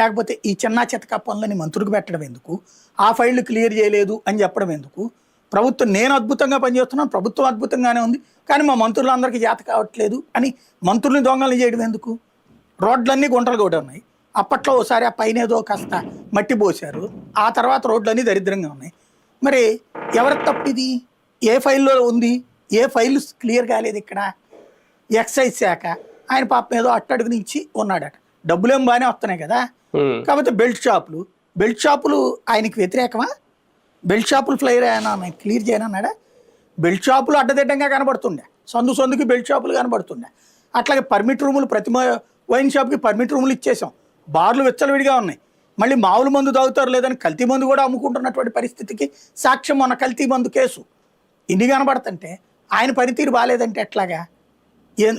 లేకపోతే ఈ చిన్న చితక పనులని మంత్రులకు పెట్టడం ఎందుకు, ఆ ఫైళ్లు క్లియర్ చేయలేదు అని చెప్పడం ఎందుకు? ప్రభుత్వం నేను అద్భుతంగా పనిచేస్తున్నాను, ప్రభుత్వం అద్భుతంగానే ఉంది, కానీ మా మంత్రులందరికీ చేత కావట్లేదు అని మంత్రుల్ని దొంగల్ని చేయడం ఎందుకు? రోడ్లన్నీ గుంటలు కూడా ఉన్నాయి. అప్పట్లో ఒకసారి ఆ పైన ఏదో కాస్త మట్టి పోసారు, ఆ తర్వాత రోడ్లన్నీ దరిద్రంగా ఉన్నాయి. మరి ఎవరి తప్పిది? ఏ ఫైల్లో ఉంది? ఏ ఫైల్ క్లియర్ కాలేదు ఇక్కడ? ఎక్సైజ్ శాఖ ఆయన పాపం ఏదో అట్టడుగు నుంచి ఉన్నాడట, డబ్బులేం బాగానే వస్తున్నాయి కదా. కాకపోతే బెల్ట్ షాపులు ఆయనకి వ్యతిరేకమా? బెల్ట్ షాపులు ఫ్లైర్ అయినా క్లియర్ చేయనన్నాడా? బెల్ట్ షాపులు అడ్డదిడ్డంగా కనబడుతుండే, సందుకి బెల్ట్ షాపులు కనబడుతుండే. అట్లాగే పర్మిట్ రూములు, ప్రతి వైన్ షాప్కి పర్మిట్ రూములు ఇచ్చేసాం. బార్లు విచ్చలవిడిగా ఉన్నాయి. మళ్ళీ మామూలు మందు తాగుతారు లేదని కల్తీ మందు కూడా అమ్ముకుంటున్నటువంటి పరిస్థితికి సాక్ష్యం మొన్న కల్తీ మందు కేసు. ఇన్ని కనబడుతుంటే ఆయన పనితీరు బాగాలేదంటే ఎట్లాగా?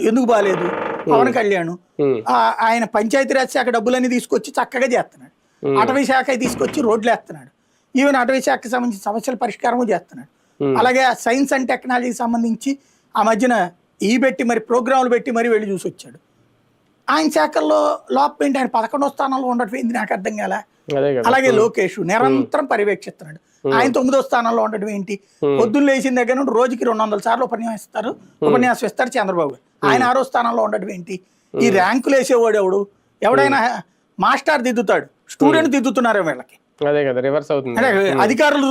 ఎందుకు బాగాలేదు? పవన్ కళ్యాణ్ ఆయన పంచాయతీరాజ్ శాఖ డబ్బులన్నీ తీసుకొచ్చి చక్కగా చేస్తున్నాడు, అటవీ శాఖ తీసుకొచ్చి రోడ్లు వేస్తున్నాడు, ఈవెన్ అటవీ శాఖకి సంబంధించిన సమస్యల పరిష్కారము చేస్తున్నాడు. అలాగే సైన్స్ అండ్ టెక్నాలజీకి సంబంధించి ఆ మధ్యన పెట్టి మరి ప్రోగ్రాంలు పెట్టి మరి వెళ్ళి చూసి వచ్చాడు. ఆయన శాఖల్లో లోపం ఏంటి? ఆయన 11వ స్థానంలో ఉండటం ఏంది నాకు అర్థం కాల. అలాగే లోకేష్ నిరంతరం పర్యవేక్షిస్తున్నాడు, ఆయన 9వ స్థానంలో ఉండటం ఏంటి? పొద్దున్న లేచిన దగ్గర నుండి రోజుకి 200 సార్లు ఉపన్యాసం ఇస్తారు చంద్రబాబు, ఆయన 6వ స్థానంలో ఉండటం ఏంటి? ఈ ర్యాంకులు వేసేవాడు ఎవడైనా మాస్టర్ దిద్దుతాడు, స్టూడెంట్ దిద్దుతున్నారు వీళ్ళకి. అదే కదా రివర్స్ అవుతుంది. అధికారులు